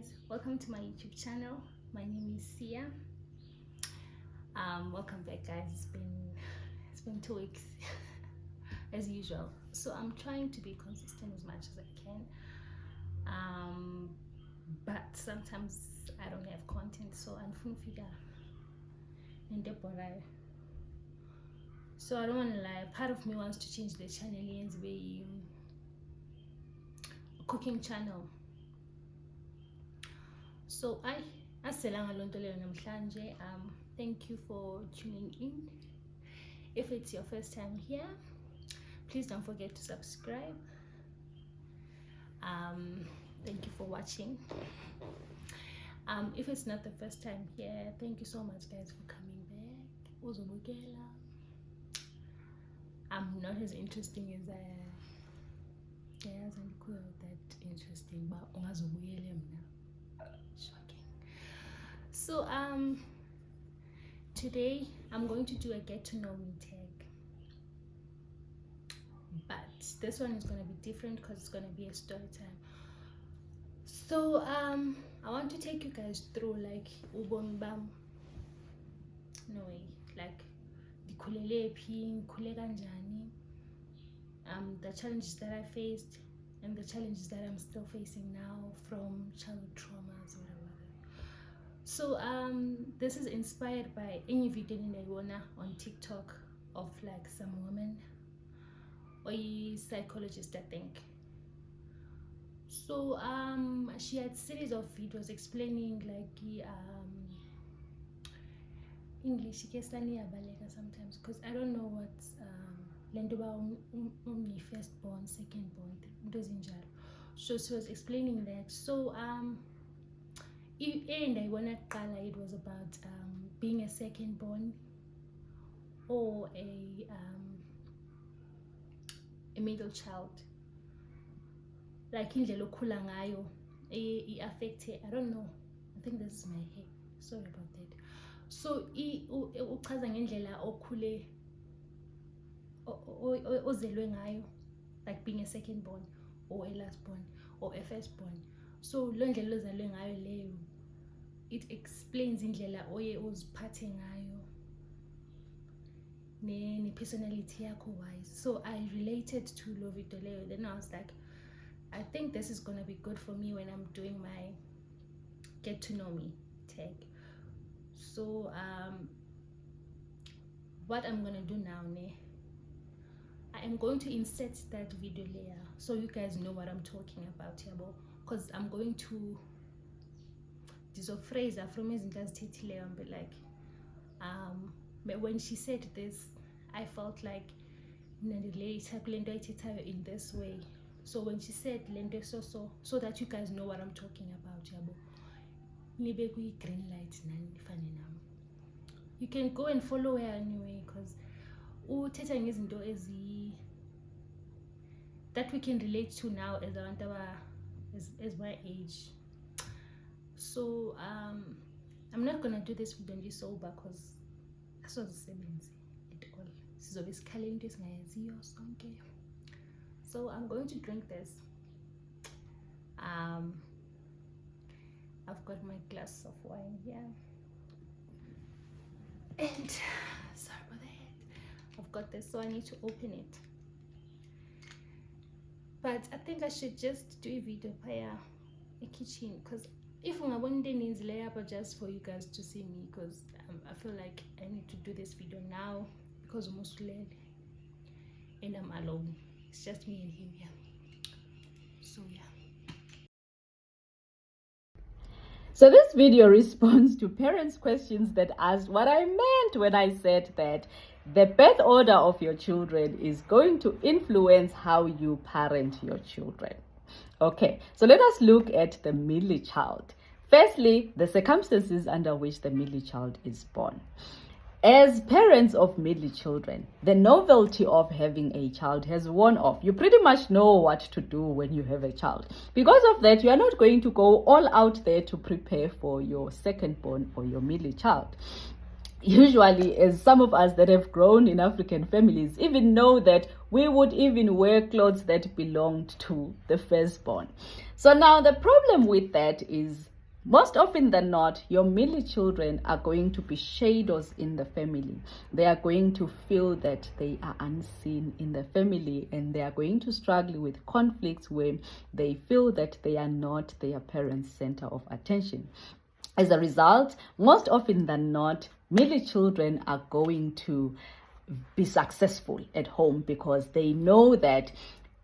guys, welcome to my YouTube channel. My name is Sia. Welcome back guys. It's been 2 weeks as usual. So I'm trying to be consistent as much as I can. But sometimes I don't have content, so I'm figure in the so I don't want to lie. Part of me wants to change the channel and be a cooking channel. So thank you for tuning in. If it's your first time here, please don't forget to subscribe. Thank you for watching. If it's not the first time here, thank you so much guys for coming back. I'm not as interesting as I hasn't that interesting, but shocking. So today I'm going to do a get to know me tag, but this one is going to be different because it's going to be a story time. So I want to take you guys through like ubomi bam, no way, like the challenges that I faced and the challenges that I'm still facing now from childhood traumas or whatever. So this is inspired by any video on TikTok of like some woman or a psychologist, I think. So she had series of videos explaining like English sometimes because I don't know what's firstborn, secondborn, so she was explaining that. So and I wanna it was about being a secondborn or a middle child, like indlela okhula ngayo affected. I don't know, I think this is my hair, sorry about that. So uchaza ngendlela okhule ozelwe ngayo, like being a secondborn or a lastborn or a firstborn. So lo ndlela ozalwe ngayo leyo, it explains indlela oye uziphathe ngayo ne personality yakho wise. So I related to lo video leyo, then I was like, I think this is gonna be good for me when I'm doing my get to know me tag. So what I'm gonna do now, I am going to insert that video layer so you guys know what I'm talking about here, because I'm going to this phrase from his layer and be like but when she said this, I felt like in this way. So when she said lende so that you guys know what I'm talking about, green light. You can go and follow her anyway, because that we can relate to now as my age. So I'm not gonna do this video sober because that's what at all. So I'm going to drink this. I've got my glass of wine here, and sorry about that, I've got this, so I need to open it. But I think I should just do a video via a kitchen, because if one day needs layer up just for you guys to see me, because I feel like I need to do this video now because I'm late and I'm alone. It's just me and him here. So yeah. So this video responds to parents' questions that asked what I meant when I said that the birth order of your children is going to influence how you parent your children. Okay, so let us look at the middle child. Firstly, the circumstances under which the middle child is born. As parents of middle children, the novelty of having a child has worn off. You pretty much know what to do when you have a child. Because of that, you are not going to go all out there to prepare for your second born or your middle child. usually, as some of us that have grown in African families even know that we would even wear clothes that belonged to the firstborn. So now the problem with that is, most often than not, your middle children are going to be shadows in the family. They are going to feel that they are unseen in the family, and they are going to struggle with conflicts where they feel that they are not their parents' center of attention. As a result, most often than not, middle children are going to be successful at home because they know that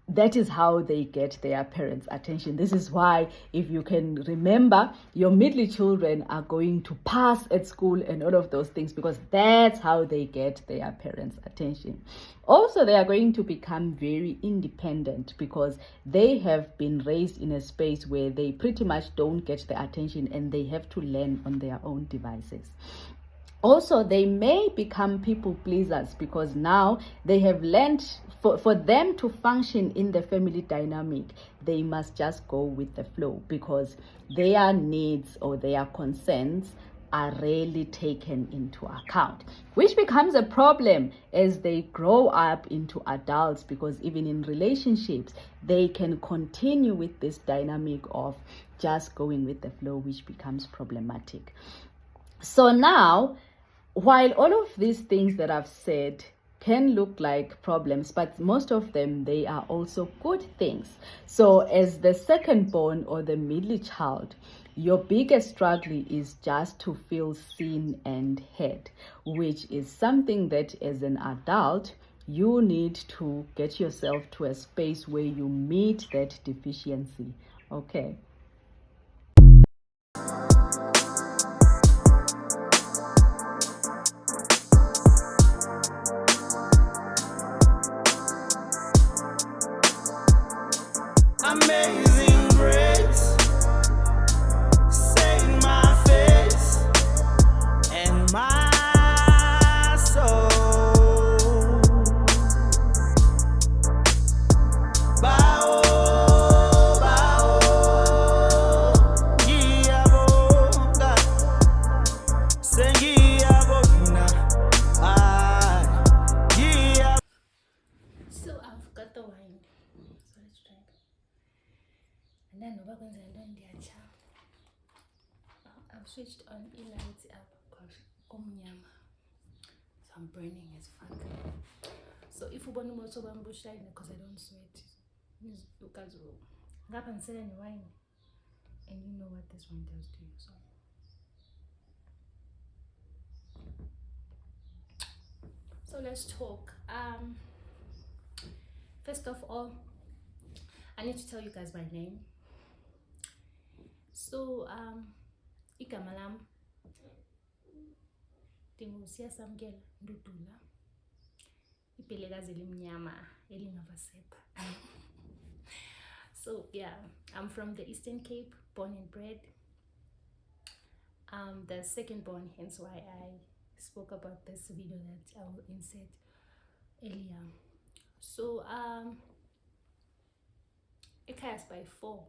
that is how they get their parents' attention. This is why, if you can remember, your middle children are going to pass at school and all of those things, because that's how they get their parents' attention. Also, they are going to become very independent because they have been raised in a space where they pretty much don't get the attention, and they have to learn on their own devices. Also, they may become people pleasers because now they have learned, for them to function in the family dynamic, they must just go with the flow, because their needs or their concerns are rarely taken into account, which becomes a problem as they grow up into adults, because even in relationships, they can continue with this dynamic of just going with the flow, which becomes problematic. So now, while all of these things that I've said can look like problems, but most of them, they are also good things. So as the second born or the middle child, your biggest struggle is just to feel seen and heard, which is something that as an adult, you need to get yourself to a space where you meet that deficiency. Okay. Amazing grace, saved my face and my soul. Bow, bow, ngiyabonga, sengiyabonga, ngiyabonga. So I've got the wine. So let's drink. And then I've switched on lights up because omnyama. So I'm burning as fuck. So if you want more so bush light because I don't sweat, you guys will ngapha ngisela wine, and you know what this one does to you. So let's talk. First of all, I need to tell you guys my name. So igama lam ndinguSiya Samkela Ndudula, ibhelekazi elimnyama elingavasepha. So yeah, I'm from the Eastern Cape, born and bred. The second born, hence why I spoke about this video that I will insert earlier. So ekhaya by 4,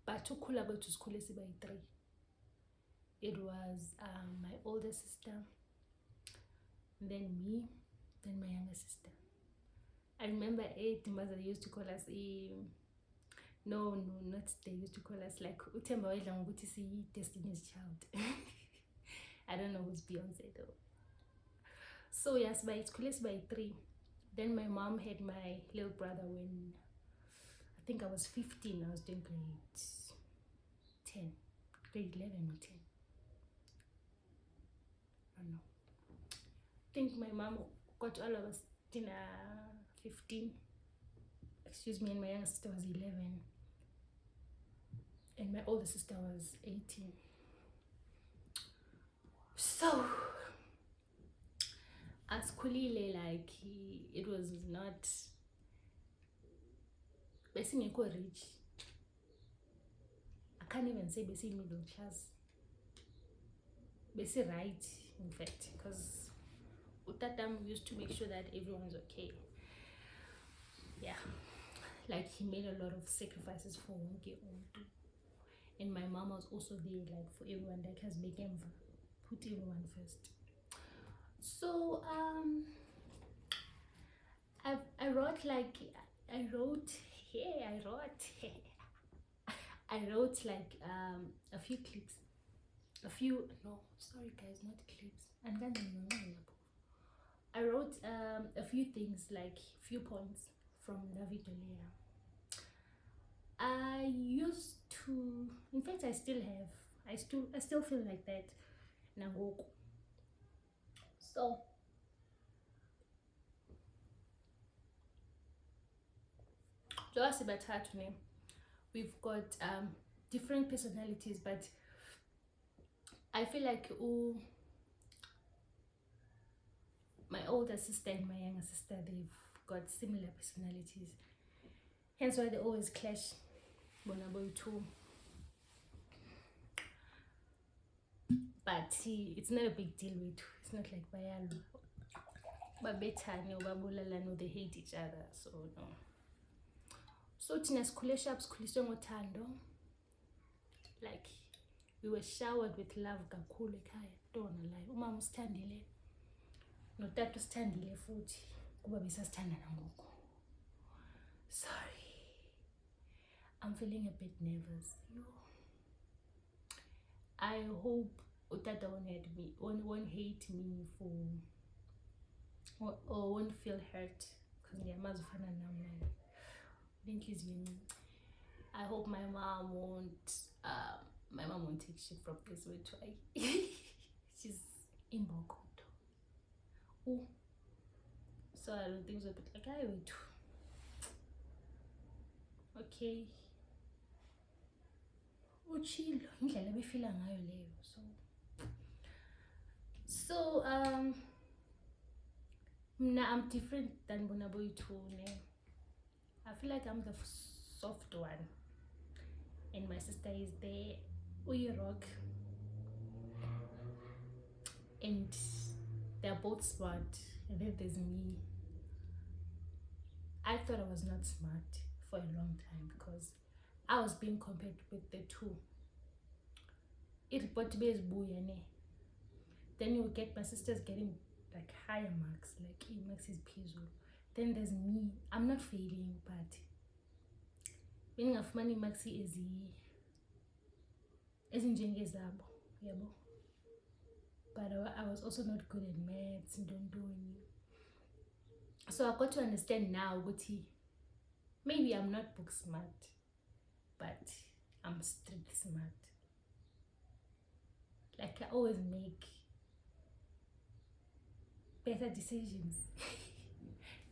but ukhula kwethu sikhule siba yi-3. It was my older sister, then me, then my younger sister. I remember Timbaza used to call us no, not they used to call us like Utemba Wedla Ngokuthi siyi Destiny's Child. I don't know who's Beyonce though. So yes, by school by 3. Then my mom had my little brother when I think I was 15. I was doing grade 11 or 10. I don't know. I think my mom got all of us in 15. Excuse me, and my younger sister was 11. And my older sister was 18. So as Kulile, like it was not basically rich. I can't even say basically middle class. Basically right, in fact, because Utatam used to make sure that everyone's okay. Yeah, like he made a lot of sacrifices for Wonke Ontu. And my mom was also there, like for everyone that has big put everyone first. So I wrote like I wrote like a few clips, sorry guys, not clips. I wrote a few things, like few points from the video layer. I used to, in fact I still feel like that nangoku. So we've got different personalities, but I feel like my older sister and my younger sister, they've got similar personalities, hence why they always clash. Bonaboy too, but it's not a big deal with. It's not like bayalo babethane or babulalane, they hate each other, so no. So thina sikhuliswe ngothando, like we were showered with love kakhulu ekhaya. Don't lie, umama usithandile notata usithandile futhi kuba besasithanda nangoku. Sorry, I'm feeling a bit nervous. I hope utata won't hate me for, or won't feel hurt because ndiyamazi ufana nam naye. I hope my mom won't take shit from this. We'll try. She's in Bokoto. Oh, so I don't think so, but like I would. Okay. Uchilo indlela ebefila ngayo leyo. So I'm different than Bonaboy too. I feel like I'm the soft one, and my sister is the rock, and they're both smart, and then there's me. I thought I was not smart for a long time because I was being compared with the two. It but be as buyane. Then you get my sisters getting like higher marks, like E max is piso. Then there's me. I'm not failing, but being of money maxi is njengezabo, yabo. But I was also not good at maths and don't do any. So I got to understand now, Guti, maybe I'm not book smart, but I'm street smart. Like I always make better decisions.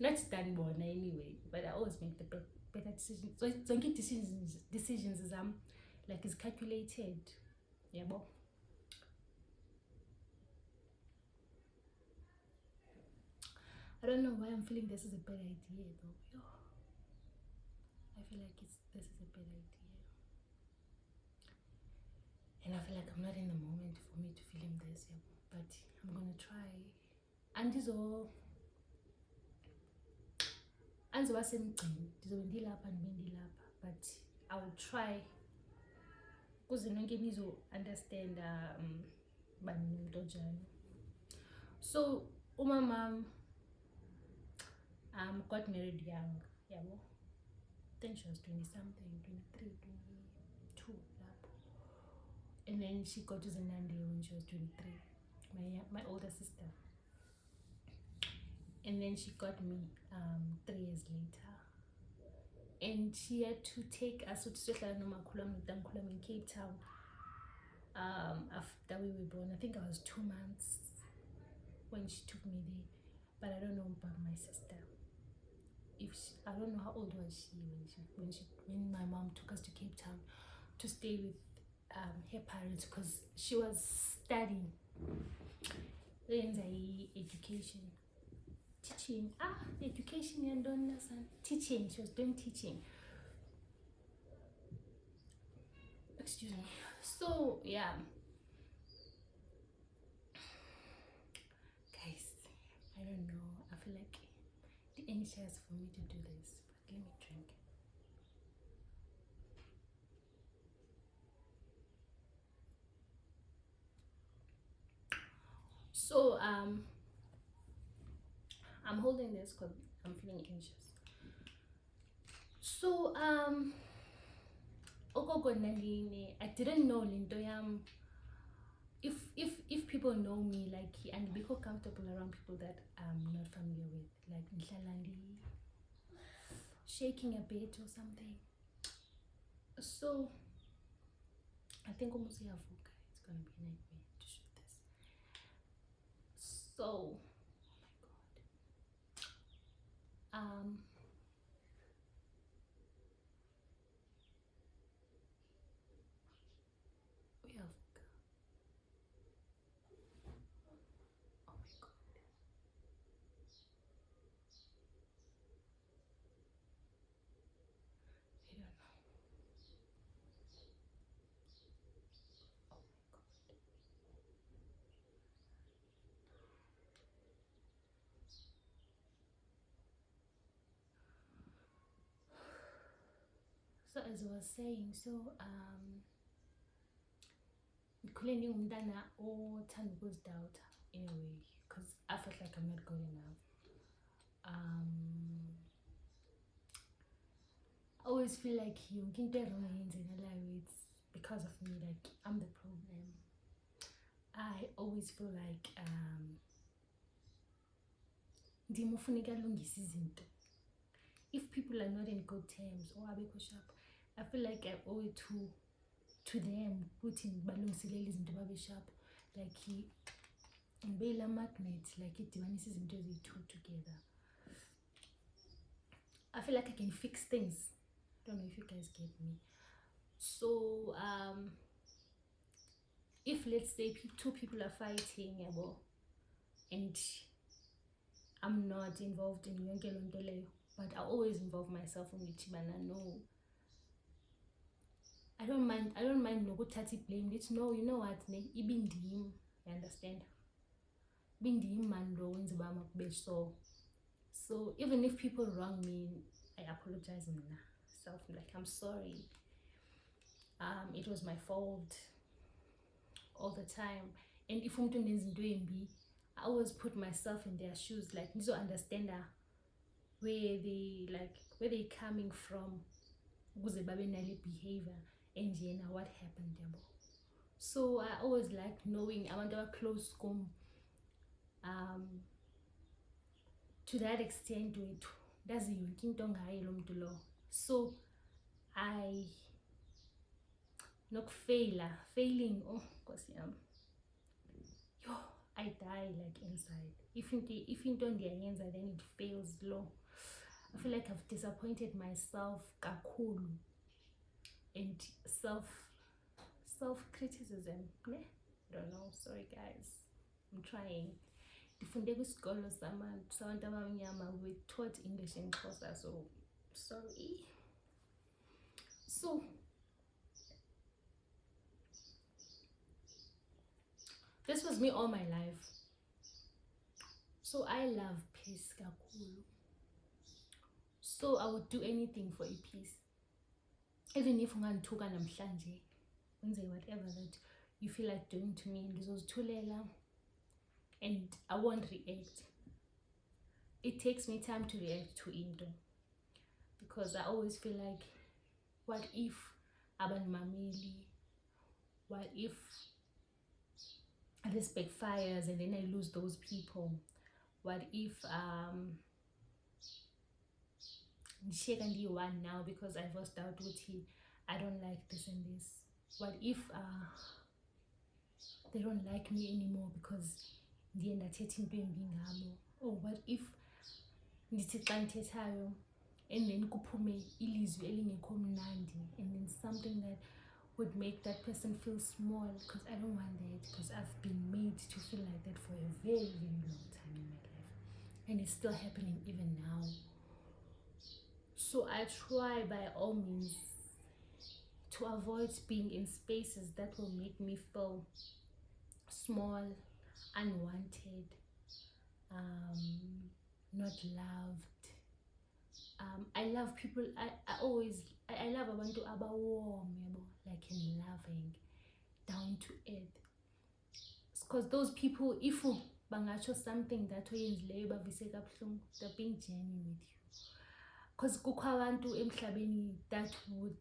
Not than born anyway, but I always make the better decisions. So don't get decisions is like it's calculated. Yeah, but I don't know why I'm feeling this is a bad idea though. I feel like this is a bad idea. And I feel like I'm not in the moment for me to film this, yeah, but I'm gonna try. And this all but I will try because you need to understand so mom got married young, yeah, well, I think she was 20 something, 23, 22, and then she got to Zenande when she was 23, my older sister. And then she got me 3 years later, and she had to take us to in Cape Town after we were born. I think I was 2 months when she took me there, but I don't know about my sister. I don't know how old was she when my mom took us to Cape Town to stay with her parents, because she was studying education. Teaching, education and teaching. She was doing teaching. Excuse me. So yeah, guys, I don't know. I feel like the anxious for me to do this, but let me drink. So I'm holding this because I'm feeling anxious. So ogogo nandini, I didn't know linto yam. If people know me, like, and be comfortable around people that I'm not familiar with, like Ndlalandi, shaking a bit or something. So I think almost yavuka. It's gonna be a nightmare to shoot this. So oh my god. Uyavuka. Oh my god. I don't know. Oh my god. So as I was saying, so ndikhule ndingumntana othanda ukuzidawuta in a way, because I felt like I'm not good enough. I always feel like yonke into erong eyenzekalayo, it's because of me, like I'm the problem. I always feel like ndim ufuneka alungise izinto. If people are not in good terms or abekho sharp, I feel like I owe it to them ukuthi balungiselele izinto babe sharp, like ngibe la magnet, like idibanisa izinto eziyi-two together. I feel like I can fix things. I don't know if you guys get me. So if let's say two people are fighting, and I'm not involved in yonke loo nto leyo, but I always involve myself in it. No, I don't mind nokuthatha blame. It's no, you know what, ibindim, you understand? Bindim man lo wenza uba makube so even if people wrong me, I apologize myself, like I'm sorry. It was my fault all the time. And if umuntu nenza into embi, I always put myself in their shoes, like nizo understand where they coming from ukuze babe nale behavior, and yena what happened yabo. So I always like knowing abantu aba close kum, to that extent wethu ndazi yonke into ngaye lo muntu lo. So I failing, oh Nkosi yami, yo, I die like inside. If into ndiyayenza then it fails low, I feel like I've disappointed myself kakhulu, and self-criticism, ne? I don't know, sorry guys, I'm trying. Ndifunde kwisikolo sabantu abamnyama, we taught English in Xhosa, so sorry. So this was me all my life. So I love peace kakhulu. So I would do anything for a peace. Even if ungandithuka namhlanje, wenze whatever that you feel like doing to me, ngizozithulela and I won't react. It takes me time to react to into, because I always feel like, what if abanimameli? What if this backfires and then I lose those people? What if ndishiyeka ndiyi-one now because I voiced out ukuthi I don't like this and this? What if they don't like me anymore because ndiye ndathetha into embi ngabo? Or what if ndithi xa ndithethayo and then kuphume ilizwi elingekho mnandi, and then something that would make that person feel small? Because I don't want that, because I've been made to feel like that for a very, very long time in my life, and it's still happening even now. So I try by all means to avoid being in spaces that will make me feel small, unwanted, not loved. I love people. I love abantu aba warm, like and loving, down to earth. Because those people, if bangatsho something that oyenzileyo bavise kabuhlungu. They're being genuine with you, because kukho abantu emhlabeni that would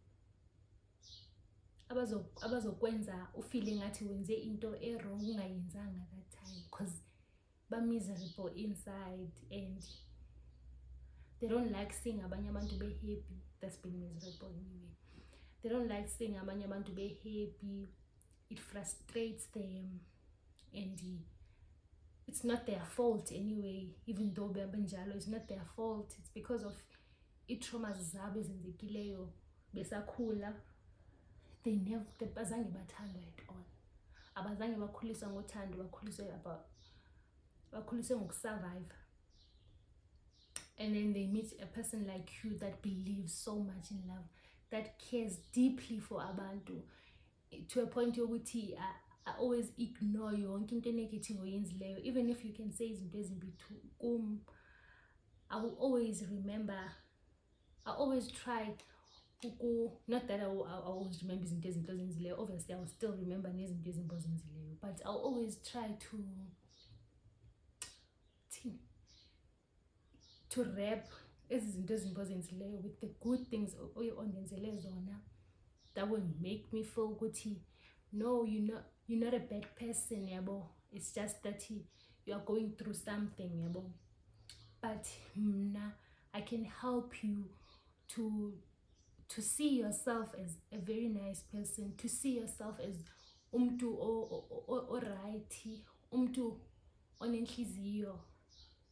abazokwenza ufile ngathi wenze into wrong ungayenzanga that time, because ba miserable inside and they don't like seeing abanye abantu be happy. That's being miserable anyway. They don't like seeing abanye abantu be happy. It frustrates them, and it's not their fault anyway. Even though benjalo, it's not their fault. It's because of i-traumas zabo ezenzekileyo besakhula. They bazange bathandwa at all. Abazange bakhuliswa ngothando, bakhuliswe ngokusurvive. And then they meet a person like you that believes so much in love, that cares deeply for abantu, to a point yokuthi I always ignore yonke into negative oyenzileyo. Even if you can say izinto ezimbi kum, I will always remember. I always try not that I always remember izinto ezinto ozenzileyo. Obviously I will still remember nezinto ezimbi ozenzileyo, but I'll always try to wrap izinto ezimbi ozenzileyo with the good things ondenzele zona, that will make me feel ukuthi no, you're not a bad person, yabo. It's just that you are going through something, yabo. But I can help you to see yourself as a very nice person, to see yourself as umntu orighty, umntu onenhliziyo.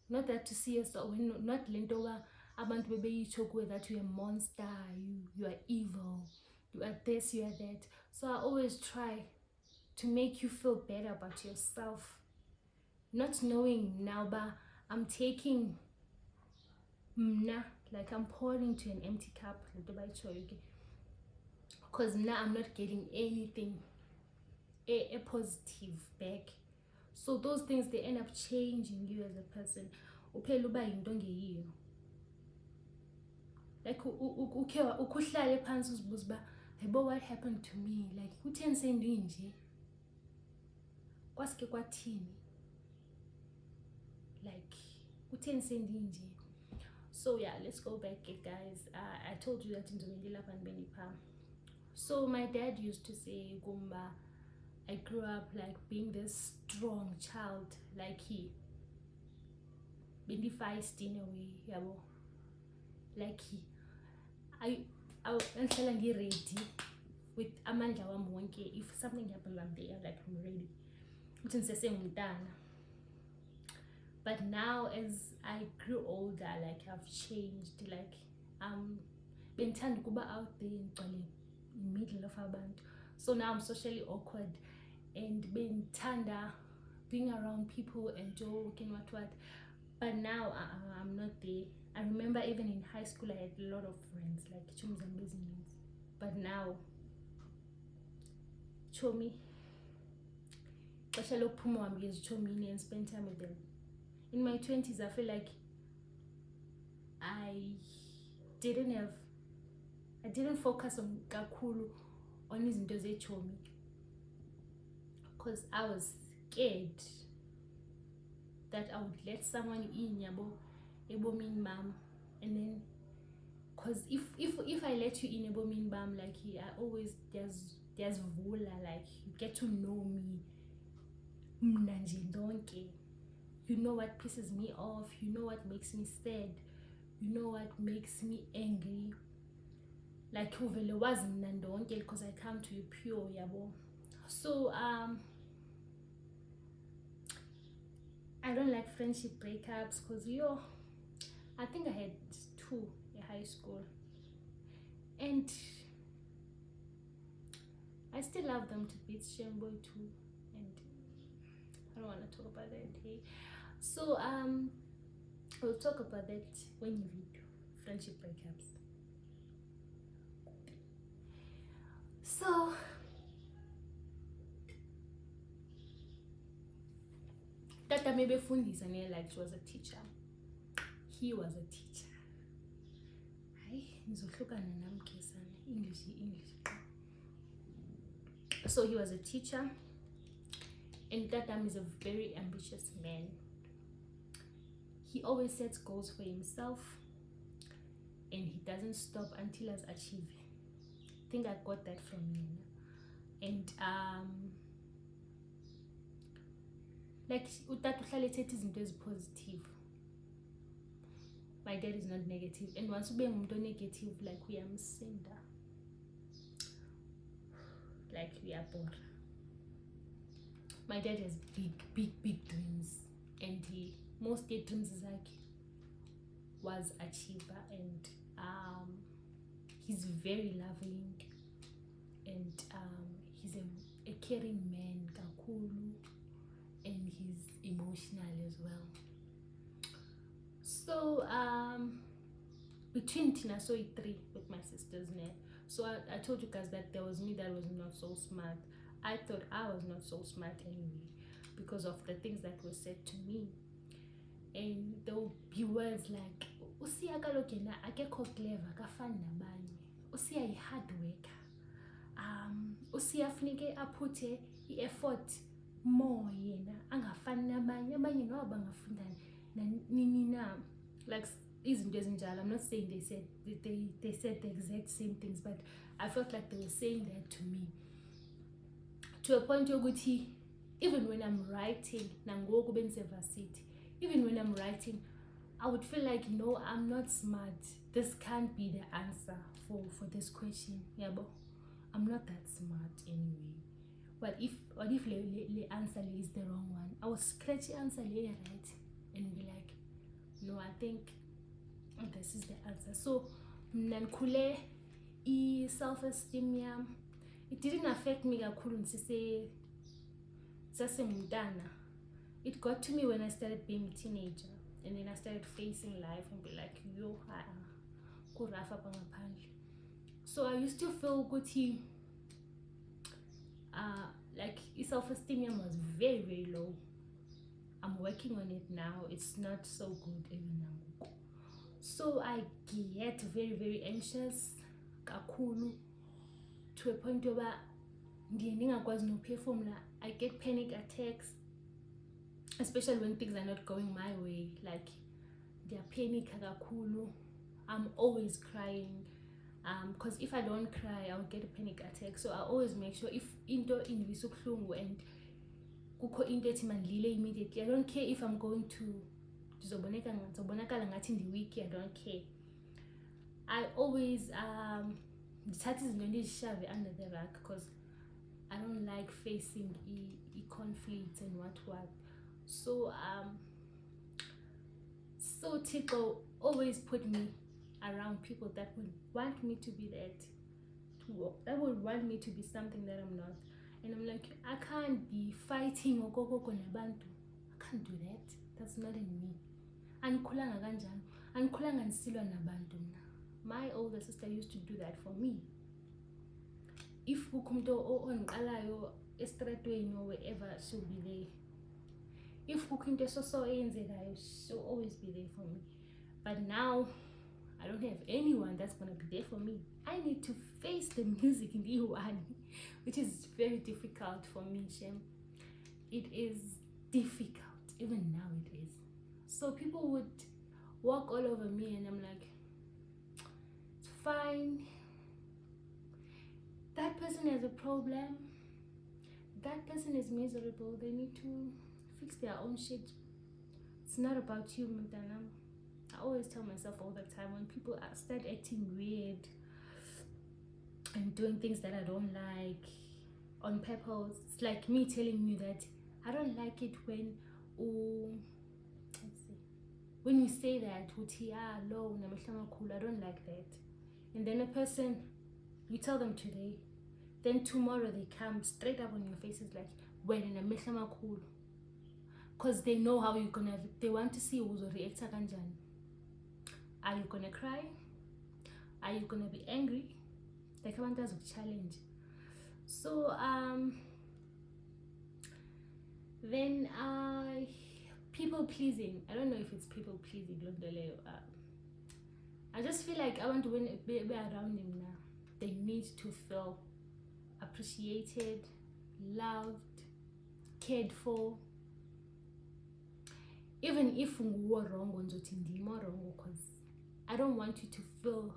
Not that to see yourself, not lento ba abantu bebeyitsho kuwe that you're a monster, you are evil, you are this, you are that. So I always try to make you feel better about yourself, not knowing now, but I'm taking like I'm pouring to an empty cup, because now I'm not getting anything a positive back. So those things, they end up changing you as a person. Uphela uba yinto ongeyiyo. Like ukuhlala phansi uzibuza uba hayibo, what happened to me? Like kutheni sendinje? Kwaske kwathini? Like kutheni sendinje? So yeah, let's go back, guys. I told you that ndizobendilapha ndibendipha. So my dad used to say, Gumba, I grew up like being this strong child, like he feisty in a way, yabo. Like I until I'm ready with amandla wami wonke. If something happens, I'm there, like I'm ready. But now as I grew older, like I've changed, like bengithanda kuba out there in the middle of abantu. So now I'm socially awkward and bengithanda being around people and joke and what. But now I'm not there. I remember even in high school I had a lot of friends, like chomis and business. But now chomi bashalo phuma wami chomi and spend time with them. In my 20s, I feel like I didn't focus on kakhulu on izinto zechomi, because I was scared that I would let someone in yabo ebomini bam, and then because if I let you in ebomini bam, like I always there's vula, like you get to know me mna nje ndonke. You know what pisses me off, you know what makes me sad, you know what makes me angry. Like uvele wazi mna ndonke because I come to you pure, yabo. So I don't like friendship breakups, because I think I had 2 in high school, and I still love them to bits. Shemboy too, and I don't want to talk about that today. So we'll talk about that when you read friendship breakups. So Tata maybe fundisa ne, like she was a teacher. He was a teacher. English. So he was a teacher, And Tatam is a very ambitious man. He always sets goals for himself and he doesn't stop until he's achieved. I think I got that from him. And like utata uhlale ethetha izinto ezipositive. My dad is not negative, and once ube ngumuntu negative, like uyamsinda, like uyabora. My dad has big dreams, and most dreams zakhe was achiever, and he's very loving, and he's a caring man kakhulu, and he's emotional as well. So between Tina, so 3 with my sisters now. So I told you guys that there was me that was not so smart. I thought I was not so smart anyway because of the things that were said to me. And there will be words like usiya kaloku yena akekho clever kafani nabanye, usiya yi-hard worker, usiya funeke aphuthe i-effort more yena angafani nabanye, abanye noba bangafunda nini na, like izinto ezinjalo. I'm not saying they said the exact same things, but I felt like they were saying that to me to a point yokuthi even when I'm writing nangoku bensevarsity, even when I'm writing, I would feel like, no, I'm not smart, this can't be the answer for this question, yabo, I'm not that smart anyway. What if the answer is the wrong one? I was scratchy answer later, right, and be like, no, I think this is the answer. So nankhule i-self-esteem yam, it didn't affect me kakhulu sasemntana. It got to me when I started being a teenager, and then I started facing life and be like, yo, kuraf apha ngaphandle. So I used to feel ukuthi like self-esteem yam was very low. I'm working on it now. It's not so good even now. So I get very anxious kakhulu to a point where ndingakwazi nophefumla. I get panic attacks, especially when things are not going my way, like they're panic kakhulu. I'm always crying, because if I don't cry, I'll get a panic attack. So I always make sure if into indivisa ubuhlungu and kukho into ethi mandilile immediately, I don't care if I'm going to ndizobonakala ngathi ndiweak, I don't care. I always ndithatha izinto ndizishave under the rug because I don't like facing conflicts and what. So so Thixo always put me around people that would want me to be that would want me to be something that I'm not. And I'm like, I can't be fighting okokoko nabantu. I can't do that. That's not in me. Andikhulanga kanjalo. Andikhulanga ndisilwa nabantu mna. My older sister used to do that for me. If kukho umuntu ondiqalayo estratweni or wherever, she'll be there. If kukho into so eyenzekayo, she'll always be there for me. But now I don't have anyone that's gonna be there for me. I need to face the music in E1, which is very difficult for me, Shem. It is difficult, even now it is. So people would walk all over me and I'm like, it's fine. That person has a problem. That person is miserable. They need to fix their own shit. It's not about you, Mtanam. I always tell myself all the time, when people start acting weird and doing things that I don't like on purpose, it's like me telling you that I don't like it when when you say that, I don't like that. And then a person, you tell them today, then tomorrow they come straight up on your faces like, when in a cool, because they know how you're gonna, they want to see who's react. Are you gonna cry? Are you gonna be angry? Like one does a challenge. So then people pleasing. I don't know if it's people pleasing. I just feel like I want to be around them now. They need to feel appreciated, loved, cared for. Even if nguwo wrong ngizothi ndimo wrong, because I don't want you to feel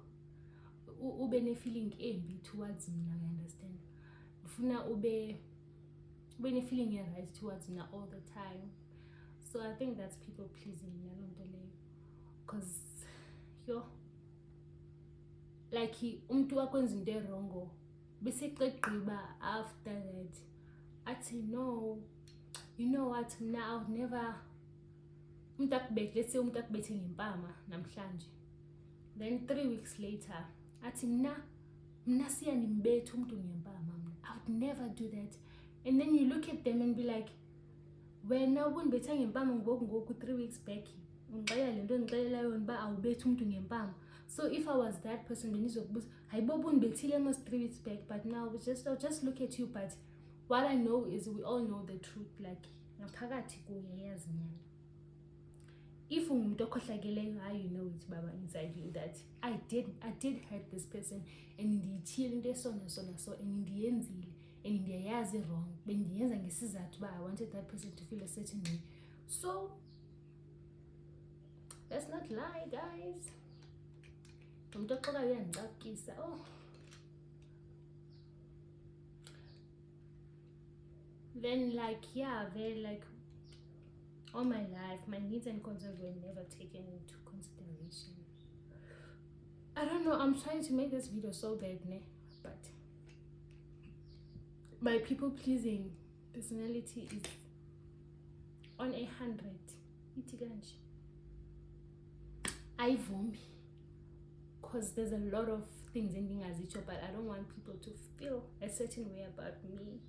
ube ne feeling embi towards mina, you understand? Ufuna ube ne feeling right towards mina all the time. So I think that's people pleasing nalonto leyo, because like umuntu akwenza into wrong bese qegqiba after that athi no, you know what, now I would never, let's say umuntu akubethe ngempama namhlanje, then 3 weeks later athi mina siya nimbethe umuntu ngempama, I would never do that. And then you look at them and be like, wena ubunibethe ngempama ngoku 3 weeks back ungixelela lento engixelela yona ba awubethe umuntu ngempama. So if I was that person, benizokubuza hayibo ubunibethile almost 3 weeks back, but now I'll just look at you. But what I know is we all know the truth, like ngaphakathi kuye yazi nyana. If umuntu okhohlakeleyo, you know it baba inside you that I did hurt this person, and ndiyithile into esona so, and ndiyenzile, and ndiyayazi wrong, bendiyenza ngesizathu ba I wanted that person to feel a certain way. So let's not lie, guys. Umuntu oxoka uyandixakisa. Then very like all my life, my needs and concerns were never taken into consideration. I don't know, I'm trying to make this video so bad, but my people pleasing personality is on 100. Itiganje. I vomit, because there's a lot of things ending as each other, but I don't want people to feel a certain way about me.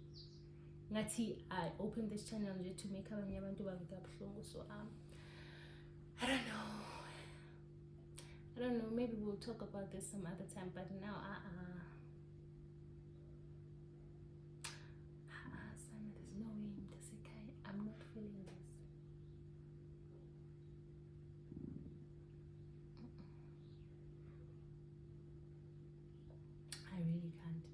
Ngathi I opened this channel just to make abanye abantu bavika buhlungu. So I don't know, maybe we'll talk about this some other time, but now Simon, there's no way I'm not feeling this. I really can't.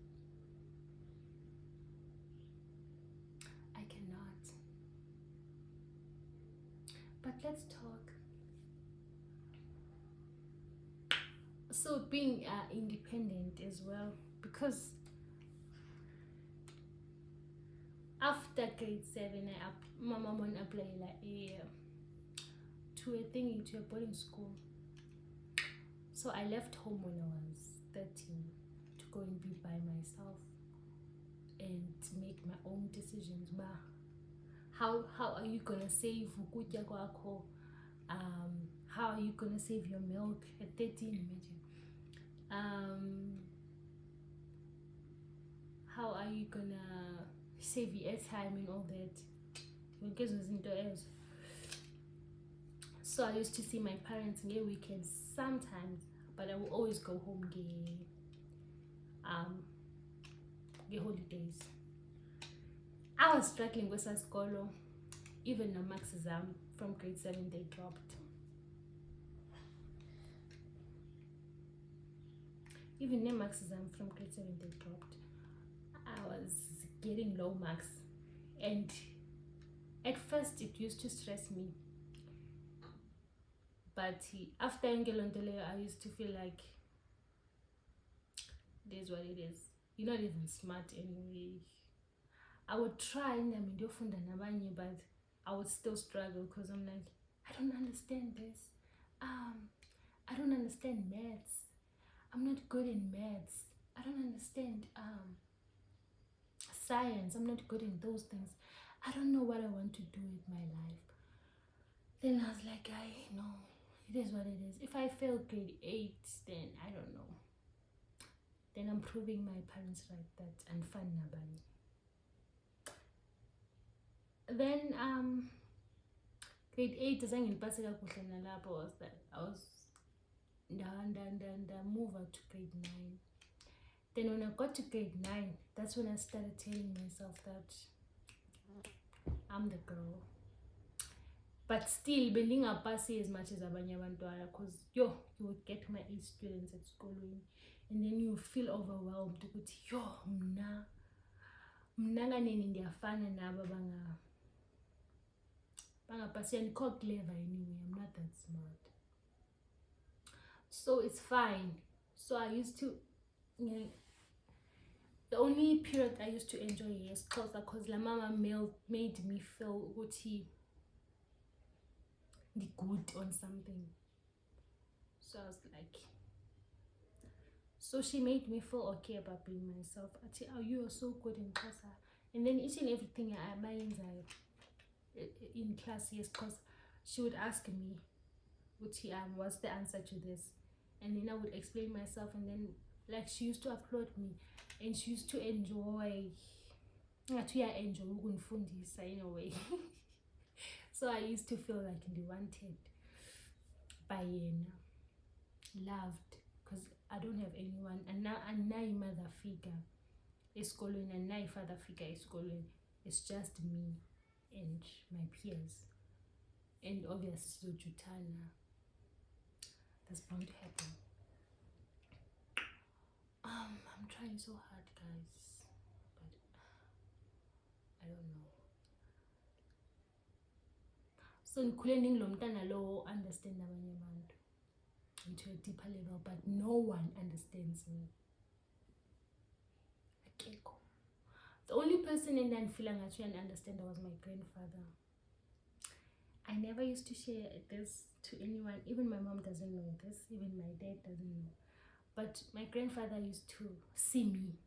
I cannot. But let's talk. So being independent as well, because after grade 7, my mom went to apply to a boarding school. So I left home when I was 13 to go and be by myself and make my own decisions. But how are you gonna save ukutya kwakho? How are you gonna save your milk at 13? Imagine. How are you gonna save your airtime and all that? So I used to see my parents in the weekends sometimes, but I will always go home the holidays. I was struggling with school. Even the max exam from grade 7 they dropped. Even the max exam from grade 7 they dropped. I was getting low marks, and at first it used to stress me. But after Engelondele, I used to feel like it is what it is. You're not even smart anyway. I would try, but I would still struggle because I'm like, I don't understand this. I don't understand maths. I'm not good in maths. I don't understand science. I'm not good in those things. I don't know what I want to do with my life. Then I was like, I know. It is what it is. If I fail grade 8, then I don't know. Then I'm proving my parents right that and fun nabani. Then grade 8 was that I was move out to grade 9. Then when I got to grade 9, that's when I started telling myself that I'm the girl. But still, building a passy as much as abanye bantwana, because you would get my 8 students at school, and then you feel overwhelmed. Yo, mna nganeni ndiyafana nabo bangapasi and clever anyway. I'm not that smart, so it's fine. So I used to, the only period I used to enjoy is because la mama made me feel good on something. So I was like, so she made me feel okay about being myself. Oh, you are so good in class. And then each and everything I mind in class, yes, because she would ask me, what's the answer to this? And then I would explain myself, and then like she used to applaud me, and she used to enjoy ukundifundisa in a way. So I used to feel like wanted by yena, loved, because I don't have anyone, and now mother figure esikolweni and now father figure esikolweni. It's just me and my peers, and obviously Jutana. That's bound to happen. I'm trying so hard, guys, but I don't know. So ngikhule ngilo mntana lo understand abanye abantu into a deeper level, but no one understands me. Akekho. The only person in that feeling actually and understand was my grandfather. I never used to share this to anyone. Even my mom doesn't know this. Even my dad doesn't know. But my grandfather used to see me.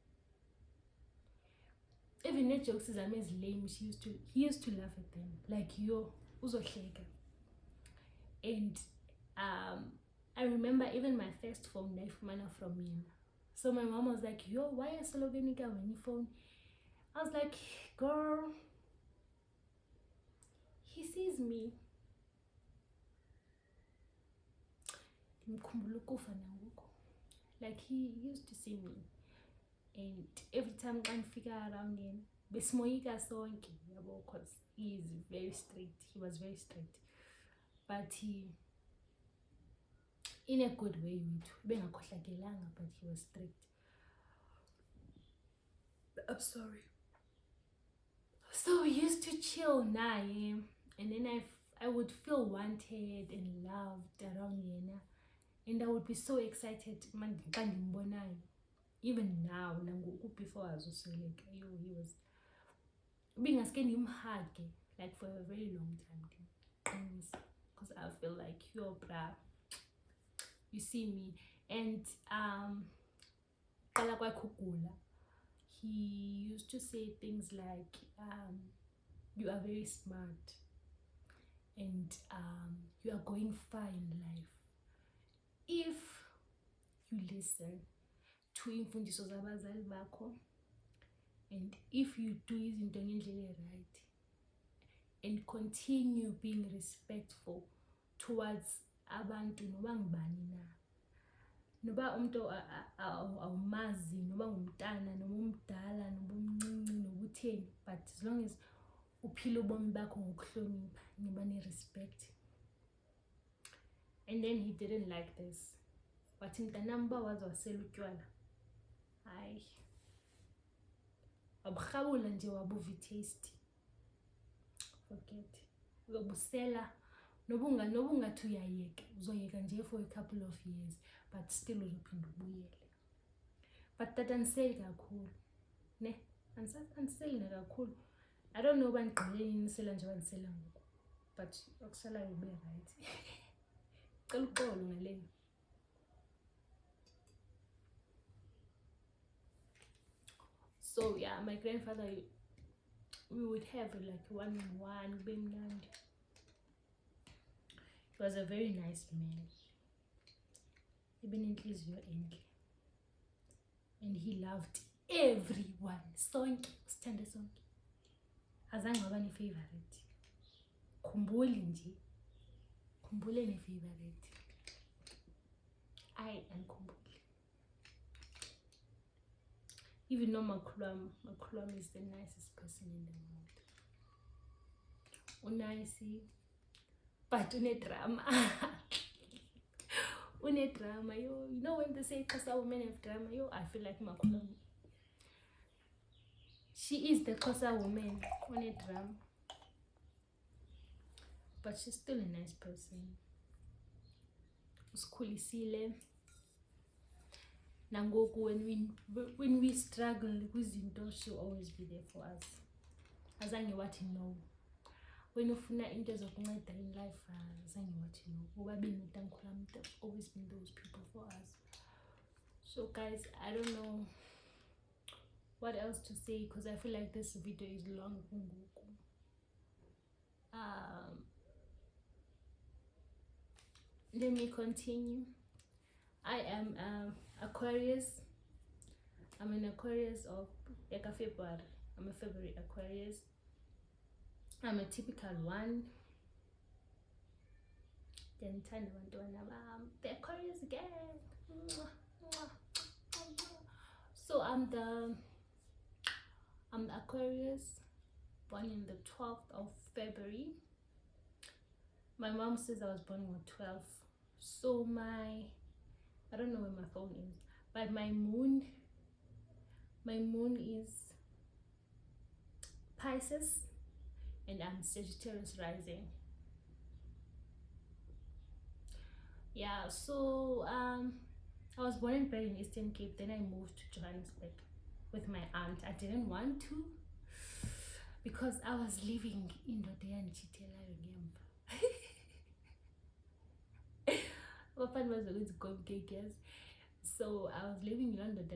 Even the jokes is lame. He used to laugh at them. Like, yo, uzohleka. And I remember even my first phone mana from him. So my mom was like, yo, why are you sloganika when you phone? I was like, girl, he sees me. Like, he used to see me, and every time I figure around him, besmoyika sonke, because he is very strict. He was very strict, but he, in a good way, but he was strict. I'm sorry. So we used to chill now, and then I would feel wanted and loved around Yena, and I would be so excited. Even now, before I was also like, he was being a skinny hug like for a very long time, because I feel like yo, bruh, you see me. And he used to say things like, you are very smart, and you are going far in life if you listen to imfundiso zabazali bakho, and if you do izinto ngendlela right and continue being respectful towards abantu noba ngubani na, noba umuntu awumazi, noba ngumntana, noba umdala, noba umncinci, noba utheni, but as long as uphila ubomi bakho ngokuhlonipha, niba ne-respect. And then he didn't like this. But mntanam uba wazi wasela utywala, hayi, waburhabula nje wabuva i-taste, forget. Uzobusela noba ungathi uyayeka, uzoyeka nje for a couple of years, but still uzophinda ubuyele. But that andiseli kakhulu, ne, andiseli nakakhulu. I don't know uba ndigqibele nisela nje bandisela ngoku, but okusalayo ube right. Cela uxolo ngale. So yeah, my grandfather, we would have like one-on-one, bemnandi. He was a very nice man, even inhliziyo enhle, and he loved everyone. Sonke, sithande sonke. Azange waba ne-favorite. Khumbuli nje, khumbule ne-favorite. I am khumbuli. Even though Makulam is the nicest person in the world. Unaisi, but une drama. Une drama, yo. You know when they say Xhosa women have drama, yo, I feel like Makulam. She is the Xhosa woman. Une drama. but she's still a nice person. Usikhulisile. Nangoku when we struggle kwizinto, she'll always be there for us. Azange wathi no. When ufuna into zokunceda in life, azange wathi no. Ubabini utamkhulu wami, they've always been those people for us. So guys, I don't know what else to say because I feel like this video is long. Let me continue. I am Aquarius. I'm an Aquarius of February. I'm a February Aquarius. I'm a typical one. Then the Aquarius again. So I'm the Aquarius, born in the 12th of February. My mom says I was born on the 12th. So I don't know where my phone is, but my moon is Pisces, and I'm Sagittarius rising. Yeah, so I was born and bred in Eastern Cape. Then I moved to Johannesburg with my aunt. I didn't want to because I was living in Rodea and Chitela again. So I was living in London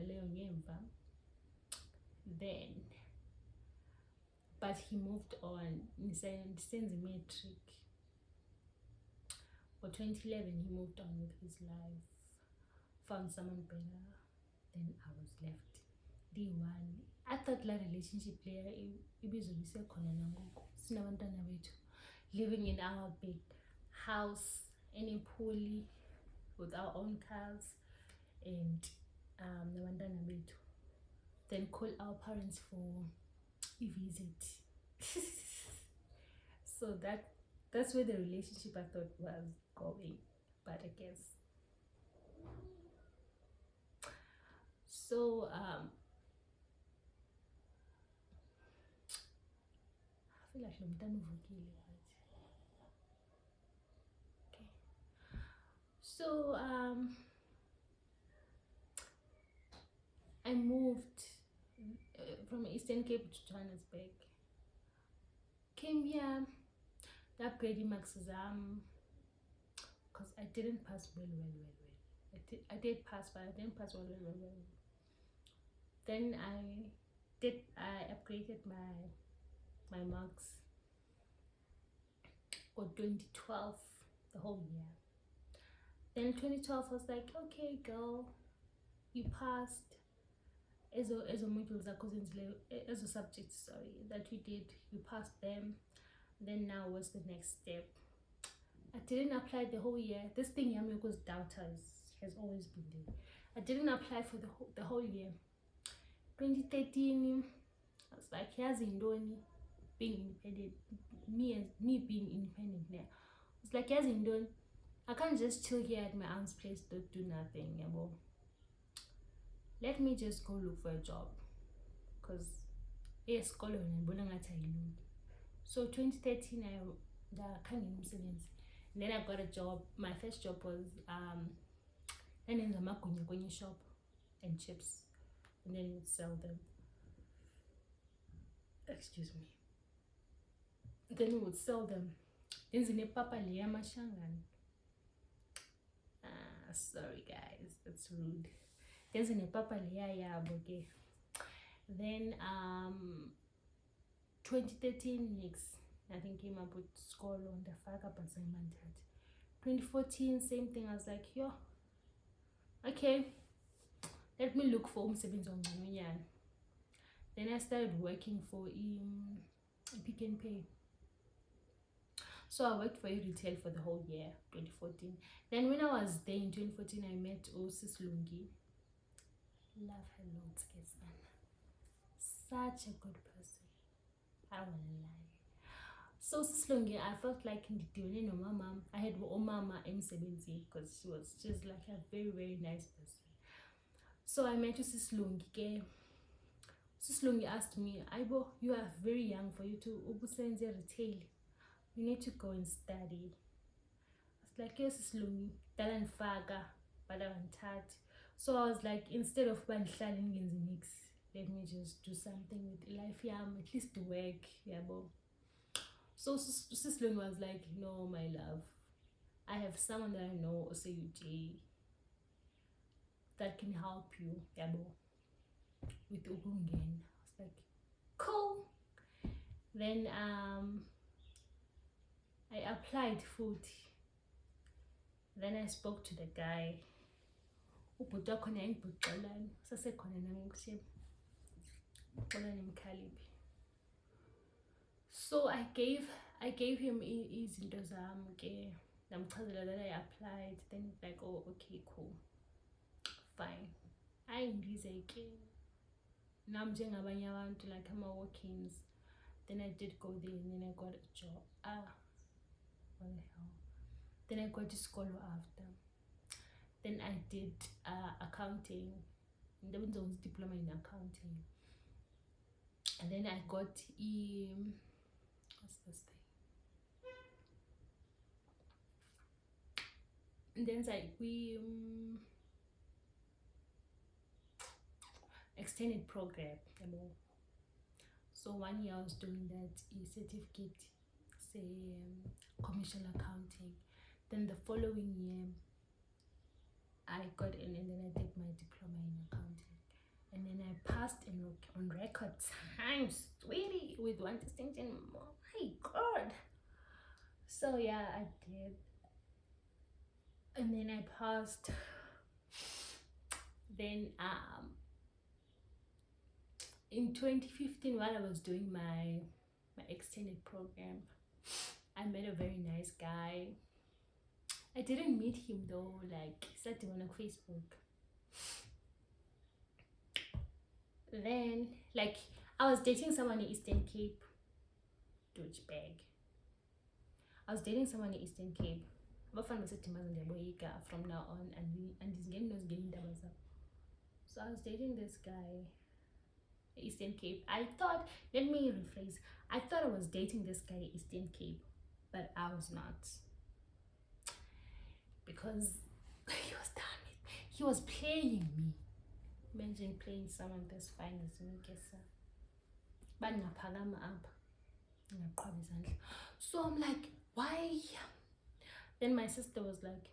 then, but he moved on. He sends a metric. For 2011, he moved on with his life, found someone better. Then I was left. Day one, I thought la relationship player living in our big house in a pool with our own cars and then call our parents for a visit. So that's where the relationship I thought was going, but I guess so. I feel like I'm done with okay. So I moved from Eastern Cape to Johannesburg. Came here, upgrading marks because I didn't pass well. I did pass, but I didn't pass well. Then I upgraded my marks for 2012, the whole year. Then 2012 I was like, okay girl, you passed as a modules as a subject, sorry, that you did, you passed them. Then now what's the next step? I didn't apply the whole year. This thing Yamiko's doubters has always been there. I didn't apply for the whole year. 2013 I was like, here's Indoni being independent, me being independent now. It's like, here's Indoni, I can't just chill here at my aunt's place, don't do nothing. Let me just go look for a job because yes, so 2013 then I got a job. My first job was in the makunya shop and chips, and then we'd sell them. Excuse me. Then we would sell them. Then papa sorry guys, that's rude. Then papa okay. Then 2013 next, I think came up with school on the fuck up assignment. 2014 same thing. I was like, yo, okay, let me look for umsebenzi ongcono. Then I started working for Pick n Pay. So I worked for retail for the whole year, 2014. Then when I was there in 2014, I met Sis Lungi. Love her loads, such a good person. I don't wanna lie. So Sis Lungi, I felt like in the no mama, I had mama M70 because she was just like a very, very nice person. So I met Sis Lungi. Sis Lungi asked me, Aibo, you are very young for you to open retail. you need to go and study. It's like, yes, Slumi, Dalan Faga, Badavantat. So I was like, instead of Banshlan mix, let me just do something with life, at least to work, bo. So Sislun was like, no, my love, I have someone that I know, OCUJ, that can help you, bo, with Ukungen. I was like, cool. Then I applied food. Then I spoke to the guy. Ubhuti wakhona yayingibhuqelane, sasekhona nangokuthi uxola nemkhaliphi. So I gave him izinto zami ke, ndamchazela that I applied. Then he's like, oh, okay, cool, fine. Ayindize ke nami njengabanye abantu, like ama-walk-ins. Then I did go there, and then I got a job. What the hell? Then I got to school after. Then I did accounting. There was a diploma in accounting. And then I got what's this thing? And then we extended program. So 1 year I was doing that certificate, say commercial accounting. Then the following year I got in, and then I did my diploma in accounting, and then I passed on record time, sweetie, with 1 distinction. Oh my god. So yeah, I did, and then I passed. Then in 2015, while I was doing my extended program, I met a very nice guy. I didn't meet him though, like started on Facebook. Then like I was dating someone in Eastern Cape, douchebag. I was dating someone in Eastern Cape. From now on, and he's getting those getting doubles up. So I was dating this guy, Eastern Cape. I thought, let me rephrase, I thought I was dating this guy Eastern Cape, but I was not. Because he was done with me. He was playing me. Imagine playing someone this fine as me, but so I'm like, why? Then my sister was like,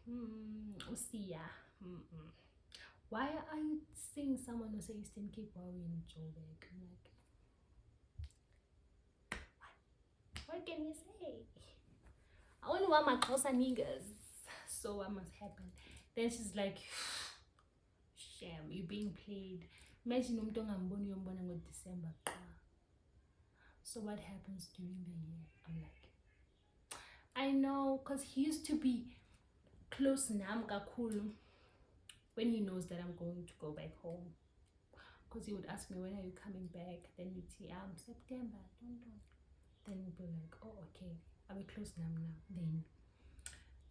why are you seeing someone who says Eastern Cape while we're in Joburg? I'm like, what can you say? I only want my closer niggas. So what must happen? Then she's like, shame, you're being played. Imagine umuntu December. So what happens during the year? I'm like, I know, because he used to be close nam kakhulu when he knows that I'm going to go back home. Because he would ask me, when are you coming back? Then we'd say, September, don't. Then we'd be like, oh, okay, I'll be close nam now.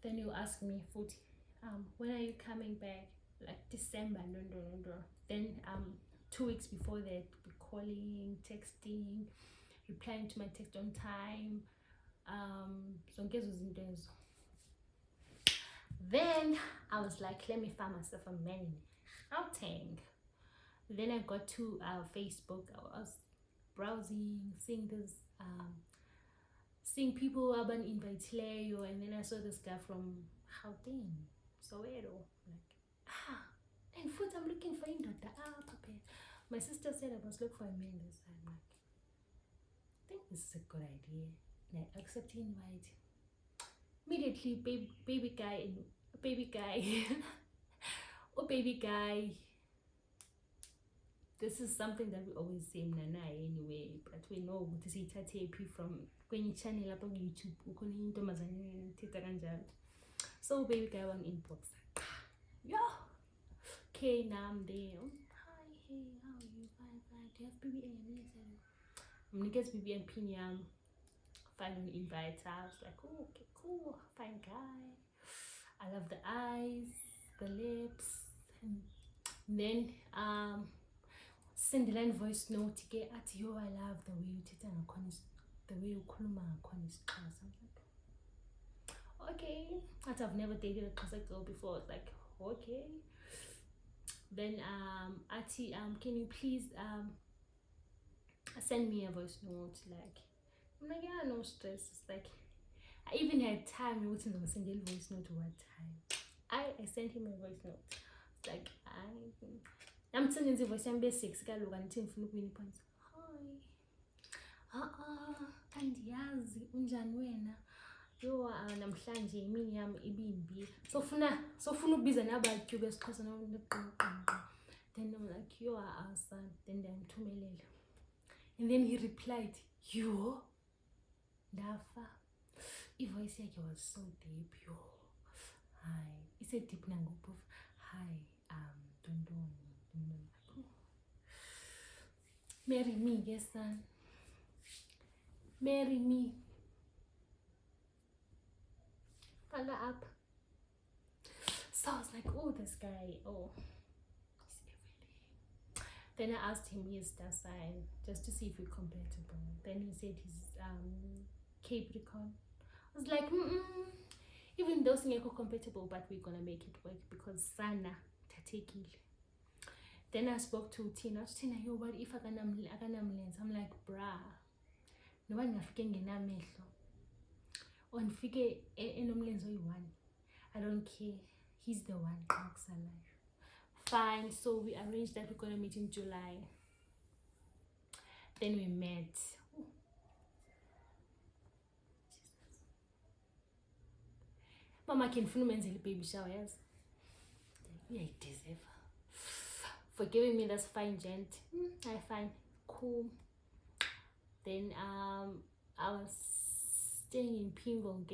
Then he'll ask me, when are you coming back? Like December, no. Then 2 weeks before that, be calling, texting, replying to my text on time. Then I was like, let me find myself a man in Gauteng. Then I got to Facebook. I was browsing, seeing this, seeing people who have been invited, and then I saw this guy from Gauteng, Soweto. Like, and food, I'm looking for him. My sister said I must look for a man this time. Like, I think this is a good idea. And I accept the invite. Immediately, baby guy. This is something that we always say Nana anyway, but we know to see Tatepi from when you channel up on YouTube. So baby guy on inbox. Yeah. Okay, now I'm there. Hi, hey, how are you? Fine. Do you have BBM? I'm gonna get BBM Pinyam. Final invite. I was like, oh, okay, cool, fine guy. I love the eyes, the lips. And then send the line voice note to get at you. I love the way you did and the way ukhuluma ngakhona isiXhosa. I'm like, okay. I've never dated a Xhosa girl before. It's like, okay. Then Ati, can you please send me a voice note? Like, I'm like, yeah, no stress. It's like, I even had time to send a voice note one time. I sent him a voice note. It's like, I'm sending the voice number 6 kaloku andithi ndifuna ukuwina points. Hi. Andiyazi unjani wena? Yo, namhlanje imini yami ibimbi. Sofuna ubiza nabatyu besiXhosa noqoqo. Then I'm like, yo, son. Then ndimthumelele. And then he replied, yo, ndafa. Ivoice yakhe was so deep, yo. Hi. It's a deep nangoku. Hi, Dondon. Marry me, yes, son. Marry me. Follow up. So I was like, oh, this guy, oh, he's everything. Then I asked him his star sign just to see if we're compatible. Then he said he's Capricorn. I was like, even though singekho compatible, but we're gonna make it work because sana tatekile. Then I spoke to Tina. Tina, yo, what if akanamlenze? I'm like, bruh, no one ngafike ngenamehlo. Or nifike enomlenze oyi-1. I don't care. He's the one. Fine. So we arranged that we're gonna meet in July. Then we met. Ooh. Mama can the baby shower, yes. Yeah, I deserve. For giving me this fine gent. I find cool. Then I was staying in Pimville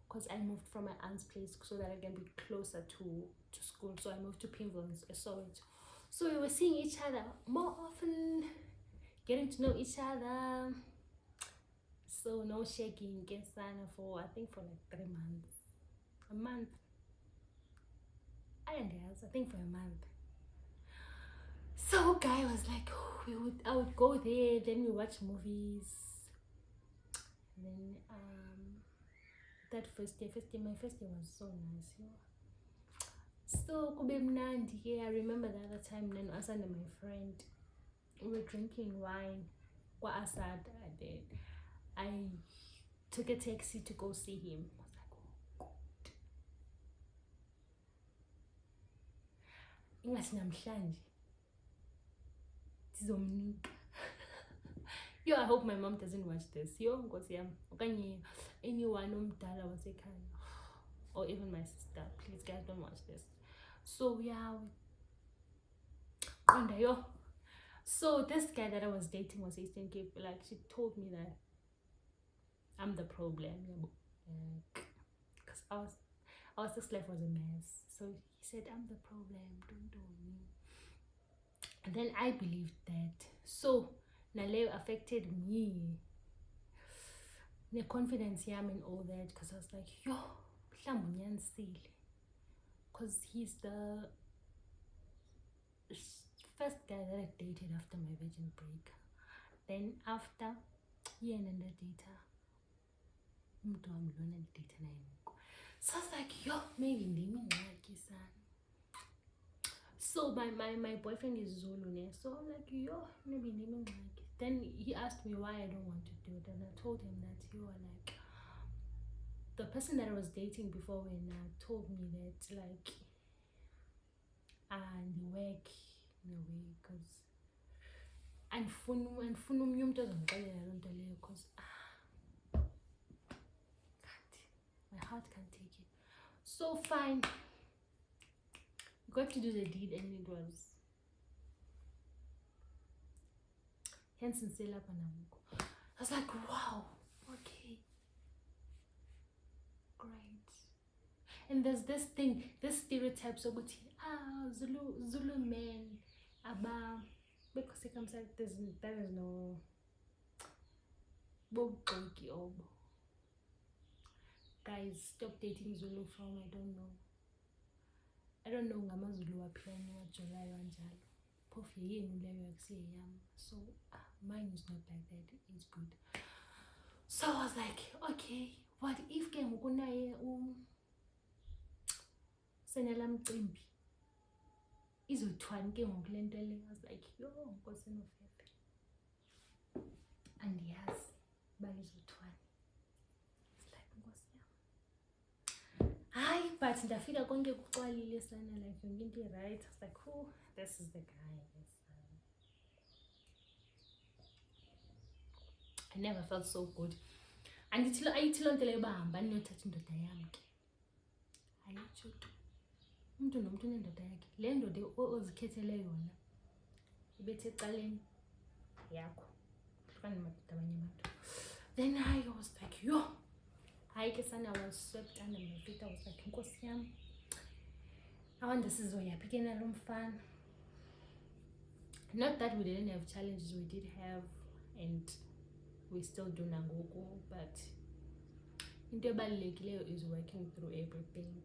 because I moved from my aunt's place so that I can be closer to school. So I moved to Pimville and saw it. So we were seeing each other more often, getting to know each other. So no shaking, get signed for I think for like 3 months. A month. I think for a month. So guy was like, oh, I would go there, then we watch movies. And then that my first day was so nice, you know. So kube mnandi, yeah. I remember the other time then Asad and my friend, we were drinking wine. Kwa Asad, I took a taxi to go see him. I was like, oh God. Yo, I hope my mom doesn't watch this. Yo, because anyone umdala was or even my sister, please guys don't watch this. So yeah, so this guy that I was dating was Eastern Cape. Like, she told me that I'm the problem, because our sex life was a mess. So he said, I'm the problem, don't do me. And then I believed that. So Naleo affected me, the confidence yam and all that, because I was like, yo, because he's the first guy that I dated after my virgin break. Then after and the data, so I was like, yo, maybe naming like his son. So my boyfriend is Zulu, so I'm like, yo, maybe naming like. Then he asked me why I don't want to do it, and I told him that you are like the person that I was dating before when told me that like and work in a way because and because my heart can't take it. So fine, got to do the deed, and it was hence I was like, wow, okay, great. And there's this thing, this stereotype, so good. Zulu men, because it comes like there is no guys, stop dating Zulu from I don't know ngamaZulu waphilani waJuly wanjalo phofu yenu leyo akusiyeyami. So mine is not like that, it's good. So I was like, okay, what if ke ngoku naye senela mcimbi izothwani ke ngoku le nto le. I was like, yo Nkosi Nofefe, andiyazi uba izothwani. It's like Nkosi yam, hayi, but ndafika konke kuxwalile sana, like yonke into right. I was like, oh, this is the guy. I never felt so good. Andithi ayithi loo nto leyo bahamba ninothatha indoda yam ke. Ayitsho tu. Umntu nomntu unendoda yakhe. Le ndoda ozikhethele yona ibethe ecaleni yakho. Hlukana namadoda abanye abantu. Then I was like, yo. Hayi ke sana, I was swept under my feet. I was like, Nkosi yam, awanda sizoyaphi ke nalo mfana. Not that we didn't have challenges, we did have, and we still do nangoku, but into ebalulekileyo is working through everything.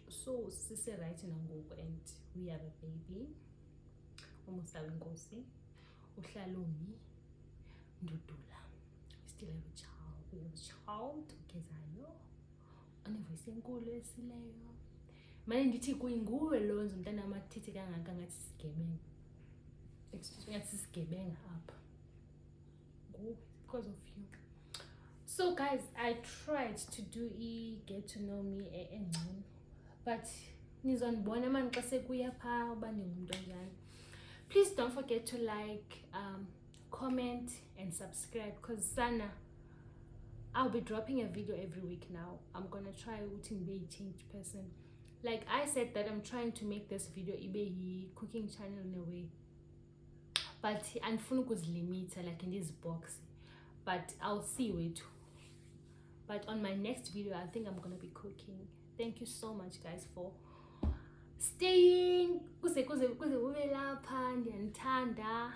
So sise right nangoku, and we have a baby. Umusabe Nkosi, uHlalumi, Ndudula. We still have a child. We have a child, ugezayo, onevoice enkulu esileyo. Manje ndithi kuyinguwe lonzo mntana amathithi kangaka ngathi sigebenga. Excuse me, ngathi sigebenga apha. Because of you. So guys, I tried to do get to know me engcono, but nizonibona manje xa sekuya pha uba ningumuntu onjani. Please don't forget to like, comment and subscribe, because sana I'll be dropping a video every week now. I'm gonna try to be a changed person. Like I said that I'm trying to make this video ibe cooking channel in a way, but andifuna ukuzilimita like in this box, but I'll see wethu. But on my next video I think I'm gonna be cooking. Thank you so much guys for staying. Kuze ube lapha, ndiyanithanda.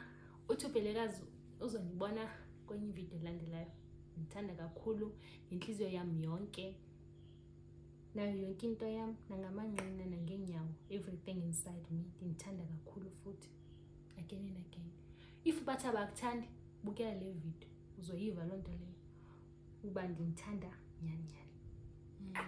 Uthubelekazi uzonibona kwenye video elandelayo. Ndithanda kakhulu inhliziyo yami yonke, nayo yonke into yami, nangamanqina nangenyawo, everything inside me ndithanda kakhulu futhi, again and again. If bathi abakuthandi, bukela le video uzoyiva loo nto leyo uba ndithanda nyani nyani.